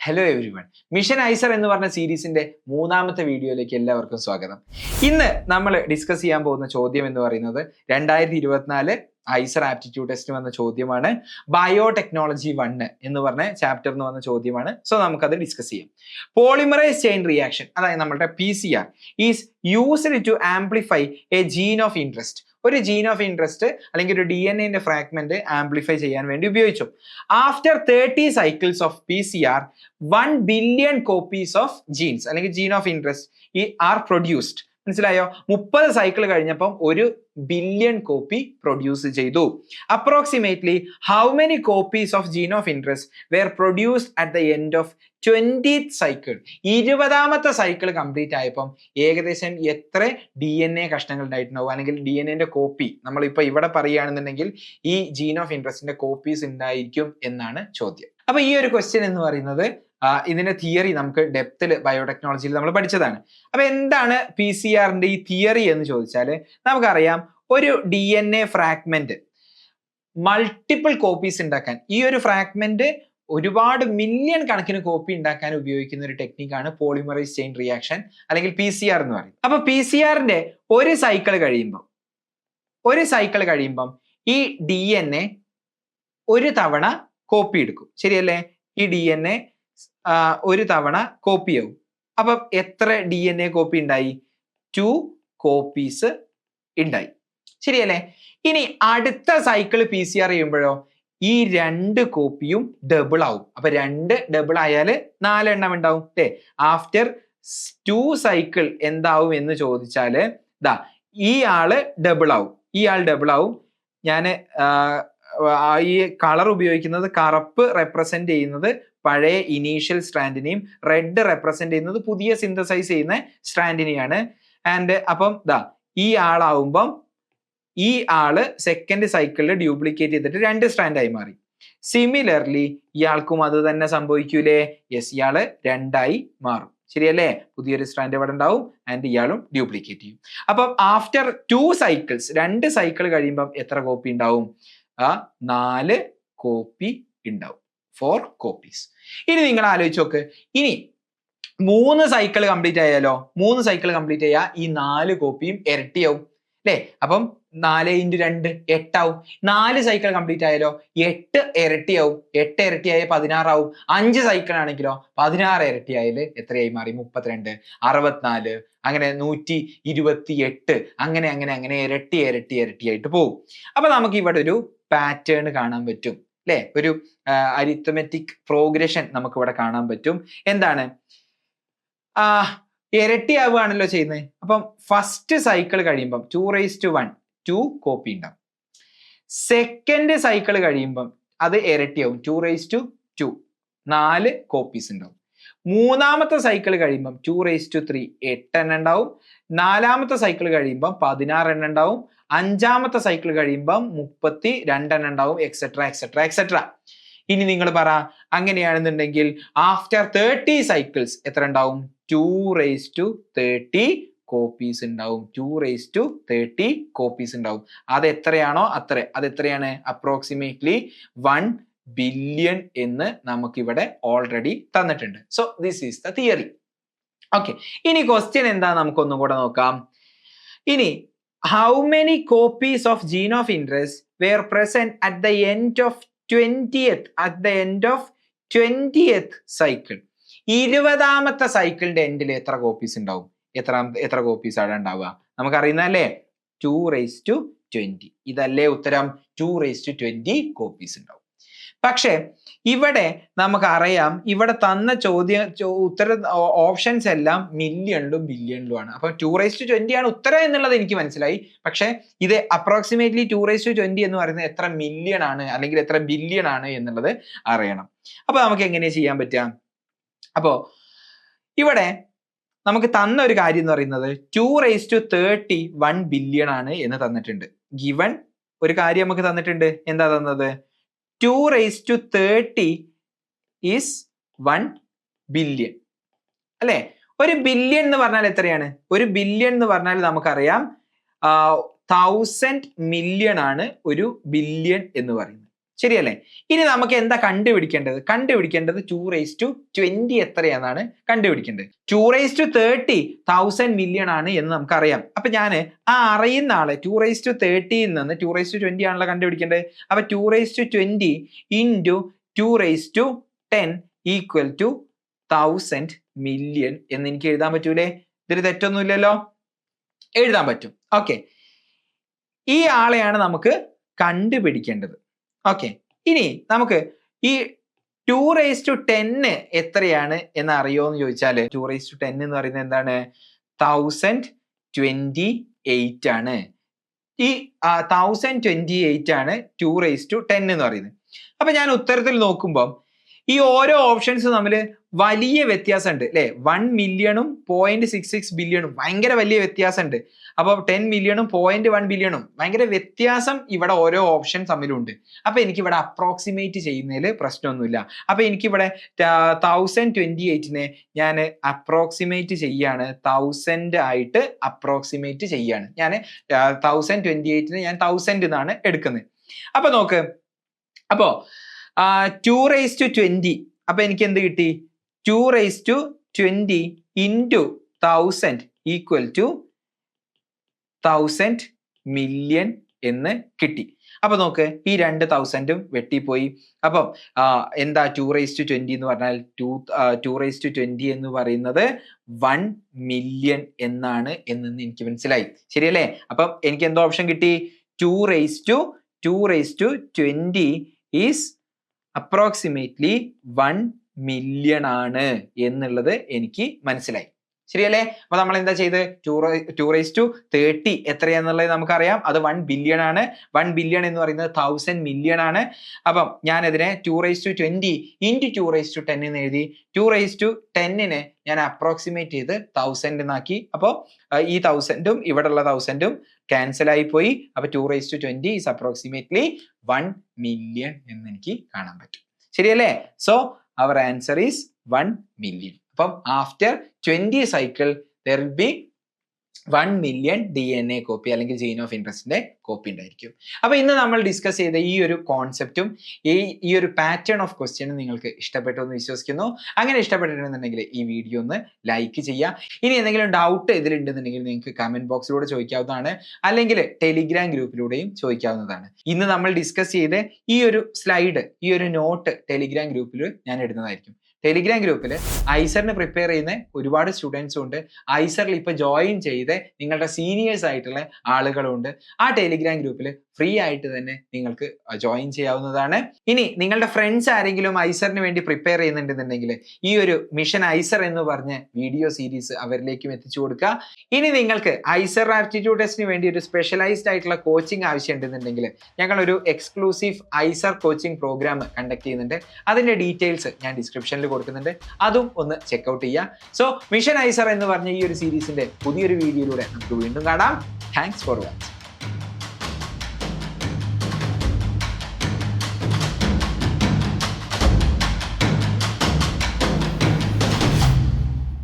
Hello everyone. Mission IISER എന്ന് പറഞ്ഞ സീരീസിന്റെ മൂന്നാമത്തെ വീഡിയോയിലേക്ക് എല്ലാവർക്കും സ്വാഗതം. ഇന്ന് നമ്മൾ ഡിസ്കസ് ചെയ്യാൻ പോകുന്ന ചോദ്യം എന്ന് പറയുന്നത് 2024 ഐസർ ആപ്റ്റിറ്റ്യൂഡ് ടെസ്റ്റ് വന്ന ചോദ്യമാണ്. ബയോടെക്നോളജി 1 എന്ന് പറഞ്ഞ ചാപ്റ്ററിന് വന്ന ചോദ്യമാണ്. സോ നമുക്കത് ഡിസ്കസ് ചെയ്യാം. പോളിമറൈസ് ചെയിൻ റിയാക്ഷൻ, അതായത് നമ്മുടെ PCR is used to amplify a gene of interest. ഒരു ജീൻ ഓഫ് ഇൻട്രസ്റ്റ് അല്ലെങ്കിൽ ഒരു DNA ഫ്രാഗ്മെന്റ് ആംപ്ലിഫൈ ചെയ്യാൻ വേണ്ടി ഉപയോഗിച്ചു. After 30 cycles of PCR 1 billion copies of genes അല്ലെങ്കിൽ gene of interest are produced. മനസ്സിലായോ? 30 സൈക്കിൾ കഴിഞ്ഞപ്പം 1 ബില്യൺ കോപ്പി പ്രൊഡ്യൂസ് ചെയ്തു. Approximately how many copies of gene of interest were produced at the end of 20th cycle? 20ാമത്തെ cycle complete ആയപ്പം ഏകദേശം എത്ര DNA കഷ്ണങ്ങൾ ഉണ്ടായിട്ടുണ്ടാവും, അല്ലെങ്കിൽ DNA കോപ്പി നമ്മളിപ്പോ ഇവിടെ പറയുകയാണെന്നുണ്ടെങ്കിൽ ഈ ജീൻ ഓഫ് ഇൻട്രസ്റ്റിന്റെ കോപ്പീസ് ഉണ്ടായിരിക്കും എന്നാണ് ചോദ്യം. അപ്പൊ ഈ ഒരു ക്വസ്റ്റ്യൻ എന്ന് പറയുന്നത് ഇതിന്റെ തിയറി നമുക്ക് ഡെപ്തിൽ ബയോടെക്നോളജിയിൽ നമ്മൾ പഠിച്ചതാണ്. അപ്പൊ എന്താണ് PCR-ന്റെ ഈ തിയറി എന്ന് ചോദിച്ചാൽ നമുക്കറിയാം, ഒരു DNA ഫ്രാഗ്മെന്റ് മൾട്ടിപ്പിൾ കോപ്പീസ് ഉണ്ടാക്കാൻ, ഈ ഒരു ഫ്രാഗ്മെന്റ് ഒരുപാട് മില്യൺ കണക്കിന് കോപ്പി ഉണ്ടാക്കാൻ ഉപയോഗിക്കുന്ന ഒരു ടെക്നിക്കാണ് പോളിമറൈസ് ചെയിൻ റിയാക്ഷൻ അല്ലെങ്കിൽ PCR എന്ന് പറയും. അപ്പൊ PCR-ന്റെ ഒരു സൈക്കിൾ കഴിയുമ്പം ഈ DNA ഒരു തവണ കോപ്പി എടുക്കും, ശരിയല്ലേ? ഈ DNA ഒരു തവണ കോപ്പി ആവും. അപ്പം എത്ര DNA കോപ്പി ഉണ്ടായി? 2 കോപ്പീസ് ഉണ്ടായി, ശരിയല്ലേ? ഇനി അടുത്ത സൈക്കിൾ PCR ചെയ്യുമ്പോഴോ ഈ 2 കോപ്പിയും ഡബിൾ ആവും. അപ്പൊ 2 ഡബിൾ ആയാൽ 4 എണ്ണം ഉണ്ടാവും അല്ലേ? ആഫ്റ്റർ 2 സൈക്കിൾ എന്താവും എന്ന് ചോദിച്ചാല് ഈ ആള് ഡബിൾ ആവും. ഞാൻ ഈ കളർ ഉപയോഗിക്കുന്നത് കറുപ്പ് റെപ്രസെന്റ് ചെയ്യുന്നത് പഴയ ഇനീഷ്യൽ സ്ട്രാൻഡിനെയും റെഡ് റെപ്രസെന്റ് ചെയ്യുന്നത് പുതിയ സിന്തസൈസ് ചെയ്യുന്ന സ്ട്രാൻഡിനെയാണ്. ആൻഡ് അപ്പം ഈ ആളാവുമ്പം ഈ ആള് സെക്കൻഡ് സൈക്കിളിൽ ഡ്യൂപ്ലിക്കേറ്റ് ചെയ്തിട്ട് 2 സ്ട്രാൻഡായി മാറി. സിമിലർലി ഇയാൾക്കും അത് തന്നെ സംഭവിക്കൂലേ? യെസ്, ഇയാള് 2ആയി മാറും, ശരിയല്ലേ? പുതിയൊരു സ്ട്രാൻഡ് ഇവിടെ ഉണ്ടാവും ആൻഡ് ഇയാളും ഡ്യൂപ്ലിക്കേറ്റ് ചെയ്യും. അപ്പം ആഫ്റ്റർ 2 സൈക്കിൾസ് 2 സൈക്കിൾ കഴിയുമ്പം എത്ര കോപ്പി ഉണ്ടാവും? 4 കോപ്പി ഉണ്ടാവും, 4 കോപ്പീസ്. ഇനി നിങ്ങൾ ആലോചിച്ച് നോക്ക്, ഇനി 3 സൈക്കിൾ കംപ്ലീറ്റ് ആയാലോ? 3 സൈക്കിൾ കംപ്ലീറ്റ് ചെയ്യാ ഈ 4 കോപ്പിയും ഇരട്ടിയാവും അല്ലേ? അപ്പം 4 × 2 8 ആവും. 4 സൈക്കിൾ കംപ്ലീറ്റ് ആയാലോ 8 ഇരട്ടിയാവും. 8 ഇരട്ടിയായ 16 ആവും. 5 സൈക്കിൾ ആണെങ്കിലോ 16 ഇരട്ടിയായാൽ എത്രയായി മാറി? 32, 64, അങ്ങനെ 128, അങ്ങനെ ഇരട്ടിയായിട്ട് പോകും. അപ്പൊ നമുക്ക് ഇവിടെ ഒരു പാറ്റേൺ കാണാൻ പറ്റും അല്ലെ? ഒരു അരിത്തമെറ്റിക് പ്രോഗ്രഷൻ നമുക്ക് ഇവിടെ കാണാൻ പറ്റും. എന്താണ്? ഇരട്ടിയാവുകയാണല്ലോ ചെയ്യുന്നത്. അപ്പം ഫസ്റ്റ് സൈക്കിൾ കഴിയുമ്പം 2:1 2 കോപ്പി ഉണ്ടാവും. സെക്കൻഡ് സൈക്കിൾ കഴിയുമ്പം അത് ഇരട്ടിയാവും, 2:2 4 കോപ്പീസ് ഉണ്ടാവും. 3ാമത്തെ സൈക്കിൾ കഴിയുമ്പം 2:3 8 എണ്ണം ഉണ്ടാവും. 4ാമത്തെ സൈക്കിൾ കഴിയുമ്പം 16 എണ്ണം ഉണ്ടാവും. 5ാമത്തെ സൈക്കിൾ കഴിയുമ്പം 32 എണ്ണം ഉണ്ടാവും, എക്സെട്ര. ഇനി നിങ്ങൾ പറ, അങ്ങനെയാണെന്നുണ്ടെങ്കിൽ ആഫ്റ്റർ 30 സൈക്കിൾസ് എത്ര ഉണ്ടാവും? 2:30 കോപ്പീസ് ഉണ്ടാവും. 2:30 കോപ്പീസ് ഉണ്ടാവും. അത് എത്രയാണോ അതെത്രയാണ്? അപ്രോക്സിമേറ്റ്ലി 1 ബില്യൺ എന്ന് നമുക്കിവിടെ ഓൾറെഡി തന്നിട്ടുണ്ട്. So this is the theory. Okay, ഇനി ക്വസ്റ്റ്യൻ എന്താ നമുക്കൊന്നും കൂടെ നോക്കാം. ഇനി how many copies of gene of interest were present at the end of 20th cycle? 20ാമത്തെ സൈക്കിളിന്റെ എൻഡിൽ എത്ര കോപ്പീസ് ഉണ്ടാവും? എത്ര കോപ്പീസ് ആണ് ഉണ്ടാവുക? നമുക്കറിയുന്നല്ലേ, 2:20. ഇതല്ലേ ഉത്തരം? 2:20 കോപ്പീസ് ഉണ്ടാവും. പക്ഷെ ഇവിടെ നമുക്കറിയാം, ഇവിടെ തന്ന ഉത്തര ഓപ്ഷൻസ് എല്ലാം മില്യണിലും ബില്യണിലുമാണ്. അപ്പൊ 2:20 ആണ് ഉത്തരം എന്നുള്ളത് എനിക്ക് മനസ്സിലായി. പക്ഷെ ഇത് അപ്രോക്സിമേറ്റ്ലി 2:20 എന്ന് പറയുന്നത് എത്ര മില്യൺ ആണ് അല്ലെങ്കിൽ എത്ര ബില്യൺ ആണ് എന്നുള്ളത് അറിയണം. അപ്പൊ നമുക്ക് എങ്ങനെ ചെയ്യാൻ പറ്റുക? അപ്പോ ഇവിടെ നമുക്ക് തന്ന ഒരു കാര്യം എന്ന് പറയുന്നത് 2:30 1 ബില്യൺ ആണ് എന്ന് തന്നിട്ടുണ്ട്. ഗിവൺ ഒരു കാര്യം നമുക്ക് തന്നിട്ടുണ്ട്. എന്താ തന്നത്? 2:30 ഈസ് 1 ബില്യൺ അല്ലെ? ഒരു ബില്യൺ എന്ന് പറഞ്ഞാൽ എത്രയാണ്? ഒരു ബില്യൺ എന്ന് പറഞ്ഞാൽ നമുക്കറിയാം 1000 മില്യൺ ആണ് ഒരു ബില്യൺ എന്ന് പറയുന്നത് ശരിയല്ലേ? ഇനി നമുക്ക് എന്താ കണ്ടുപിടിക്കേണ്ടത്? 2 raised to 20 എത്രയാണെന്നാണ് കണ്ടുപിടിക്കേണ്ടത്. 2 raised to 30 1000 മില്യൺ ആണ് എന്ന് നമുക്കറിയാം. അപ്പൊ ഞാൻ ആ അറിയുന്ന ആളെ 2 raised to 30 നിന്ന് 2 raised to 20 ആണല്ലോ കണ്ടുപിടിക്കേണ്ടത്. അപ്പൊ 2 raised to 20 into 2 raised to 10 equal to 1000 million എന്ന് എനിക്ക് എഴുതാൻ പറ്റൂലേ? ഇതിൽ തെറ്റൊന്നുമില്ലല്ലോ, എഴുതാൻ പറ്റും. ഓക്കെ, ഈ ആളെയാണ് നമുക്ക് കണ്ടുപിടിക്കേണ്ടത്. ഓക്കെ, ഇനി നമുക്ക് ഈ 2 raised to 10 എത്രയാണ് എന്ന് അറിയോ എന്ന് ചോദിച്ചാൽ 2 raised to 10 എന്ന് പറയുന്നത് എന്താണ്? 1028 ആണ്. ഈ 1028 ആണ് 2 raised to 10 എന്ന് പറയുന്നത്. അപ്പൊ ഞാൻ ഉത്തരത്തിൽ നോക്കുമ്പോൾ ഈ ഓരോ ഓപ്ഷൻസ് തമ്മിൽ വലിയ വ്യത്യാസമുണ്ട് അല്ലെ? 1 മില്യണും 0.66 ബില്യണും ഭയങ്കര വലിയ വ്യത്യാസമുണ്ട്. അപ്പൊ 10 മില്യണും 0.1 ബില്യണും ഭയങ്കര വ്യത്യാസം ഇവിടെ ഓരോ ഓപ്ഷൻ തമ്മിലുണ്ട്. അപ്പൊ എനിക്ക് ഇവിടെ അപ്രോക്സിമേറ്റ് ചെയ്യുന്നതിൽ പ്രശ്നമൊന്നുമില്ല. അപ്പൊ എനിക്കിവിടെ 1028നെ ഞാൻ അപ്രോക്സിമേറ്റ് ചെയ്യാണ്, 1000 ആയിട്ട് അപ്രോക്സിമേറ്റ് ചെയ്യാണ്. ഞാൻ 1028നെ ഞാൻ 1000 എന്നാണ് എടുക്കുന്നത്. അപ്പൊ നോക്ക്, അപ്പോ 2 raised to 20 അപ്പൊ എനിക്ക് എന്ത് കിട്ടി? 2 raised to 20 into 1000 equal to 1000 million എന്ന് കിട്ടി. അപ്പൊ നോക്ക്, ഈ 2000ഉം വെട്ടിപ്പോയി. അപ്പം എന്താ 2 raised to 20 എന്ന് പറഞ്ഞാൽ 2 raised to 20 എന്ന് പറയുന്നത് 1 മില്യൺ എന്നാണ് എന്ന് എനിക്ക് മനസ്സിലായി. ശരിയല്ലേ? അപ്പം എനിക്ക് എന്തോ ഓപ്ഷൻ കിട്ടി? 2 raised to 20 is approximately 1 million ആണ് എന്നുള്ളത് എനിക്ക് മനസ്സിലായി. ശരിയല്ലേ? അപ്പൊ നമ്മൾ എന്താ ചെയ്ത് 2 raised to 30 എത്രയാന്നുള്ളത് നമുക്കറിയാം, അത് 1 ബില്യൺ ആണ്. 1 ബില്യൺ എന്ന് പറയുന്നത് 1000 മില്യൺ ആണ്. അപ്പം ഞാൻ അതിനെ 2 raised to 20 into 2 raised to 10 എന്ന് എഴുതി. 2 raised to 10നെ ഞാൻ അപ്രോക്സിമേറ്റ് ചെയ്ത് 1000 എന്നാക്കി. അപ്പോൾ ഈ 1000ഉം ഇവിടെയുള്ള 1000ഉം ക്യാൻസൽ ആയി പോയി. അപ്പൊ 2 raised to 20 is approximately 1 million എന്ന് എനിക്ക് കാണാൻ പറ്റും. ശരിയല്ലേ? So our answer is 1 million. അപ്പം after 20 cycle there will be 1 million DNA copy അല്ലെങ്കിൽ ജീൻ ഓഫ് ഇൻട്രസ്റ്റിന്റെ കോപ്പി ഉണ്ടായിരിക്കും. അപ്പൊ ഇന്ന് നമ്മൾ ഡിസ്കസ് ചെയ്ത ഈ ഒരു കോൺസെപ്റ്റും ഈ ഒരു പാറ്റേൺ ഓഫ് ക്വസ്റ്റ്യനും നിങ്ങൾക്ക് ഇഷ്ടപ്പെട്ടു എന്ന് വിശ്വസിക്കുന്നു. അങ്ങനെ ഇഷ്ടപ്പെട്ടിട്ടുണ്ടെന്നുണ്ടെങ്കിൽ ഈ വീഡിയോ ഒന്ന് ലൈക്ക് ചെയ്യുക. ഇനി എന്തെങ്കിലും ഡൗട്ട് ഇതിലുണ്ടെന്നുണ്ടെങ്കിൽ നിങ്ങൾക്ക് കമന്റ് ബോക്സിലൂടെ ചോദിക്കാവുന്നതാണ്, അല്ലെങ്കിൽ ടെലിഗ്രാം ഗ്രൂപ്പിലൂടെയും ചോദിക്കാവുന്നതാണ്. ഇന്ന് നമ്മൾ ഡിസ്കസ് ചെയ്ത് ഈ ഒരു സ്ലൈഡ്, ഈ ഒരു നോട്ട് ടെലിഗ്രാം ഗ്രൂപ്പിൽ ഞാൻ ഇടുന്നതായിരിക്കും. ടെലിഗ്രാം ഗ്രൂപ്പിൽ ഐസറിന് പ്രിപ്പയർ ചെയ്യുന്ന ഒരുപാട് സ്റ്റുഡൻസും ഉണ്ട്. ഐസറിൽ ഇപ്പൊ ജോയിൻ ചെയ്ത് നിങ്ങളുടെ സീനിയേഴ്സ് ആയിട്ടുള്ള ആളുകളുണ്ട്. ആ ടെലിഗ്രാം ഗ്രൂപ്പിൽ ഫ്രീ ആയിട്ട് തന്നെ നിങ്ങൾക്ക് ജോയിൻ ചെയ്യാവുന്നതാണ്. ഇനി നിങ്ങളുടെ ഫ്രണ്ട്സ് ആരെങ്കിലും ഐസറിന് വേണ്ടി പ്രിപ്പയർ ചെയ്യുന്നുണ്ടെന്നുണ്ടെങ്കിൽ ഈ ഒരു മിഷൻ ഐസർ എന്ന് പറഞ്ഞ വീഡിയോ സീരീസ് അവരിലേക്കും എത്തിച്ചു കൊടുക്കുക. ഇനി നിങ്ങൾക്ക് ഐസർ ആപ്റ്റിറ്റ്യൂഡ് ടെസ്റ്റിന് വേണ്ടി ഒരു സ്പെഷ്യലൈസ്ഡ് ആയിട്ടുള്ള കോച്ചിങ് ആവശ്യമുണ്ടെന്നുണ്ടെങ്കിൽ ഞങ്ങൾ ഒരു exclusive IISER coaching programme conduct ചെയ്യുന്നുണ്ട്. അതിന്റെ ഡീറ്റെയിൽസ് ഞാൻ ഡിസ്ക്രിപ്ഷനിൽ കൊടുക്കുന്നുണ്ട്, അതും ഒന്ന് ചെക്ക്ഔട്ട് ചെയ്യുക. സോ മിഷൻ ഐസർ എന്ന് പറഞ്ഞ ഈ ഒരു സീരീസിന്റെ പുതിയൊരു വീഡിയോയിലൂടെ നമുക്ക് വീണ്ടും കാണാം. Thanks for watching.